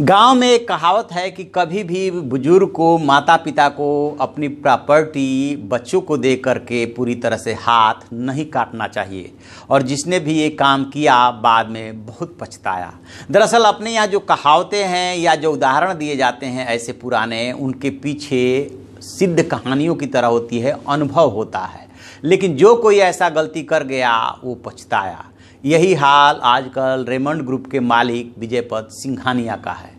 गांव में एक कहावत है कि कभी भी बुजुर्ग को, माता पिता को अपनी प्रॉपर्टी बच्चों को दे करके पूरी तरह से हाथ नहीं काटना चाहिए। और जिसने भी ये काम किया बाद में बहुत पछताया। दरअसल अपने यहाँ जो कहावतें हैं या जो उदाहरण दिए जाते हैं ऐसे पुराने, उनके पीछे सिद्ध कहानियों की तरह होती है, अनुभव होता है। लेकिन जो कोई ऐसा गलती कर गया वो पछताया। यही हाल आजकल रेमंड ग्रुप के मालिक विजयपत सिंघानिया का है।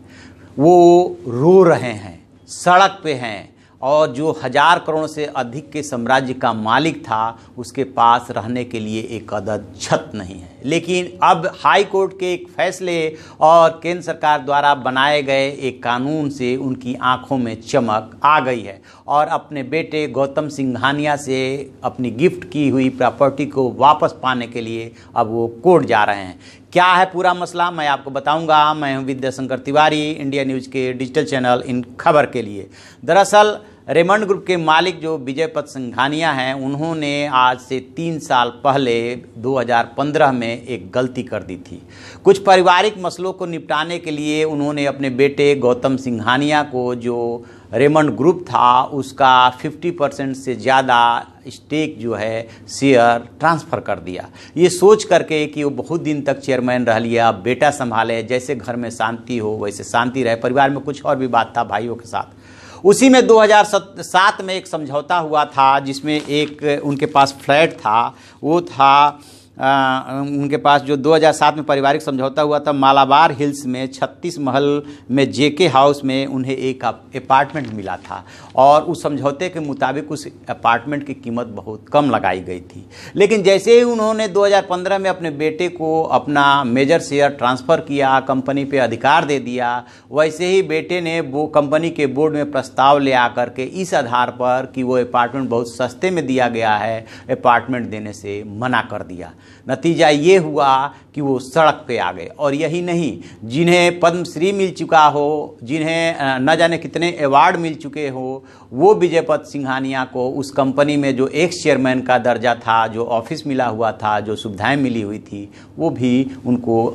वो रो रहे हैं, सड़क पे हैं, और जो 1000 करोड़ से अधिक के साम्राज्य का मालिक था उसके पास रहने के लिए एक अदद छत नहीं है। लेकिन अब हाई कोर्ट के एक फैसले और केंद्र सरकार द्वारा बनाए गए एक कानून से उनकी आंखों में चमक आ गई है और अपने बेटे गौतम सिंघानिया से अपनी गिफ्ट की हुई प्रॉपर्टी को वापस पाने के लिए अब वो कोर्ट जा रहे हैं। क्या है पूरा मसला मैं आपको बताऊंगा। मैं हूं विद्याशंकर तिवारी, इंडिया न्यूज़ के डिजिटल चैनल इन खबर के लिए। दरअसल रेमंड ग्रुप के मालिक जो विजयपत सिंघानिया हैं, उन्होंने आज से 3 साल पहले 2015 में एक गलती कर दी थी। कुछ पारिवारिक मसलों को निपटाने के लिए उन्होंने अपने बेटे गौतम सिंघानिया को, जो रेमंड ग्रुप था, उसका 50% से ज़्यादा स्टेक जो है शेयर ट्रांसफ़र कर दिया। ये सोच करके कि वो बहुत दिन तक चेयरमैन रह लिया, बेटा संभाले, जैसे घर में शांति हो वैसे शांति रहे। परिवार में कुछ और भी बात था भाइयों के साथ। उसी में 2007 में एक समझौता हुआ था जिसमें एक उनके पास फ्लैट था, वो था उनके पास जो 2007 में पारिवारिक समझौता हुआ था, मालाबार हिल्स में 36 महल में जेके हाउस में उन्हें एक अपार्टमेंट मिला था। और उस समझौते के मुताबिक उस अपार्टमेंट की कीमत बहुत कम लगाई गई थी। लेकिन जैसे ही उन्होंने 2015 में अपने बेटे को अपना मेजर शेयर ट्रांसफ़र किया, कंपनी पे अधिकार दे दिया, वैसे ही बेटे ने वो कंपनी के बोर्ड में प्रस्ताव ले आकर के इस आधार पर कि वो अपार्टमेंट बहुत सस्ते में दिया गया है, अपार्टमेंट देने से मना कर दिया। नतीजा ये हुआ कि वो सड़क पे आ गए। और यही नहीं, जिन्हें पद्मश्री मिल चुका हो, जिन्हें न जाने कितने अवार्ड मिल चुके हो, वो विजयपत सिंघानिया को उस कंपनी में जो एक्स चेयरमैन का दर्जा था, जो ऑफिस मिला हुआ था, जो सुविधाएं मिली हुई थी, वो भी उनको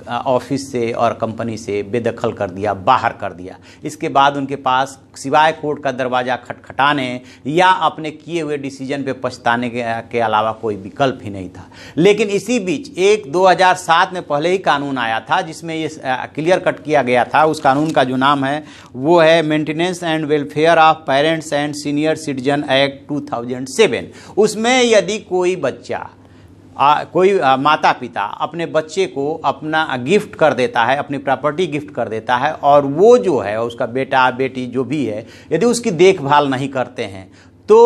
ऑफिस से और कंपनी से बेदखल कर दिया, बाहर कर दिया। इसके बाद उनके पास सिवाय कोर्ट का दरवाज़ा खटखटाने या अपने किए हुए डिसीजन पे पछताने के अलावा कोई विकल्प ही नहीं था। लेकिन इसी बीच एक 2007 में पहले ही कानून आया था जिसमें ये क्लियर कट किया गया था। उस कानून का जो नाम है वो है maintenance and welfare of parents and senior citizen act 2007। उसमें यदि कोई बच्चा कोई माता पिता अपने बच्चे को अपना गिफ्ट कर देता है, अपनी प्रॉपर्टी गिफ्ट कर देता है, और वो जो है उसका बेटा बेटी जो भी है, यदि उसकी देखभाल नहीं करते हैं तो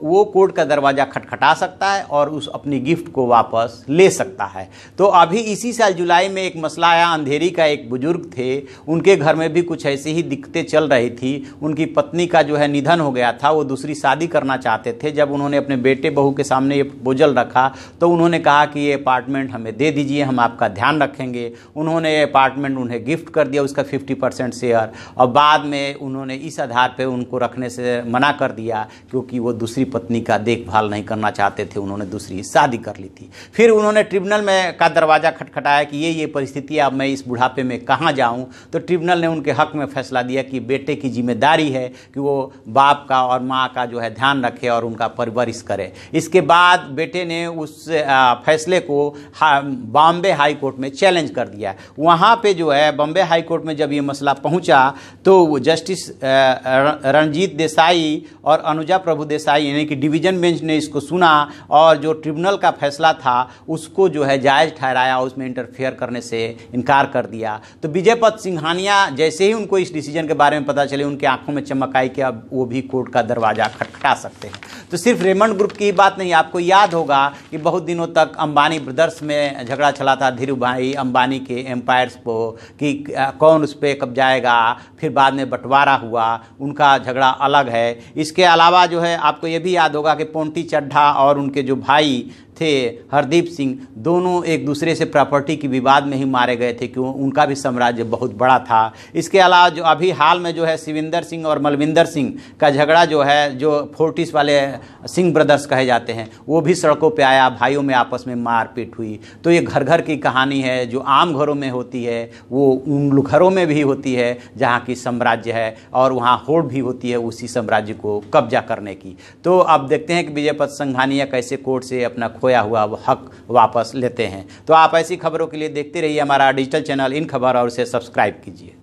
वो कोर्ट का दरवाज़ा खटखटा सकता है और उस अपनी गिफ्ट को वापस ले सकता है। तो अभी इसी साल जुलाई में एक मसला आया। अंधेरी का एक बुजुर्ग थे, उनके घर में भी कुछ ऐसी ही दिक्कतें चल रही थी। उनकी पत्नी का जो है निधन हो गया था, वो दूसरी शादी करना चाहते थे। जब उन्होंने अपने बेटे बहू के सामने ये प्रपोजल रखा तो उन्होंने कहा कि ये अपार्टमेंट हमें दे दीजिए, हम आपका ध्यान रखेंगे। उन्होंने ये अपार्टमेंट उन्हें गिफ्ट कर दिया, उसका 50% शेयर, और बाद में उन्होंने इस आधार पर उनको रखने से मना कर दिया क्योंकि कि वो दूसरी पत्नी का देखभाल नहीं करना चाहते थे, उन्होंने दूसरी शादी कर ली थी। फिर उन्होंने ट्रिब्यूनल में का दरवाज़ा खटखटाया कि ये परिस्थिति, अब मैं इस बुढ़ापे में कहाँ जाऊँ। तो ट्रिब्यूनल ने उनके हक में फैसला दिया कि बेटे की जिम्मेदारी है कि वो बाप का और माँ का जो है ध्यान रखे और उनका परवरिश करे। इसके बाद बेटे ने उस फैसले को बॉम्बे हाई कोर्ट में चैलेंज कर दिया। वहाँ पे जो है बॉम्बे हाई कोर्ट में जब ये मसला पहुँचा तो जस्टिस रणजीत देसाई और अनुजा प्रभु देसाई यानी कि डिवीजन बेंच ने इसको सुना और जो ट्रिब्यूनल का फैसला था उसको जो है जायज़ ठहराया, उसमें इंटरफेयर करने से इनकार कर दिया। तो विजयपत सिंघानिया जैसे ही उनको इस डिसीजन के बारे में पता चले, उनकी आंखों में चमक आई कि अब वो भी कोर्ट का दरवाज़ा खटखटा सकते हैं। तो सिर्फ रेमंड ग्रुप की ही बात नहीं, आपको याद होगा कि बहुत दिनों तक अंबानी ब्रदर्स में झगड़ा चला था, धीरू भाई अंबानी के एम्पायर्स को कि कौन उस पर कब्जाएगा। फिर बाद में बंटवारा हुआ, उनका झगड़ा अलग है। इसके अलावा जो है आपको ये भी याद होगा कि पोंटी चड्ढा और उनके जो भाई थे हरदीप सिंह, दोनों एक दूसरे से प्रॉपर्टी की विवाद में ही मारे गए थे, क्यों उनका भी साम्राज्य बहुत बड़ा था। इसके अलावा जो अभी हाल में जो है शिविंदर सिंह और मलविंदर सिंह का झगड़ा जो है, जो फोर्टिस वाले सिंह ब्रदर्स कहे जाते हैं, वो भी सड़कों पे आया, भाइयों में आपस में मारपीट हुई। तो ये घर घर की कहानी है, जो आम घरों में होती है वो उन घरों में भी होती है जहाँ की साम्राज्य है, और वहाँ होड़ भी होती है उसी साम्राज्य को कब्जा करने की। तो अब देखते हैं कि विजय पथ संघानिया कैसे कोर्ट से अपना खोया हुआ हक वापस लेते हैं। तो आप ऐसी खबरों के लिए देखते रहिए हमारा डिजिटल चैनल इन खबर और इसे सब्सक्राइब कीजिए।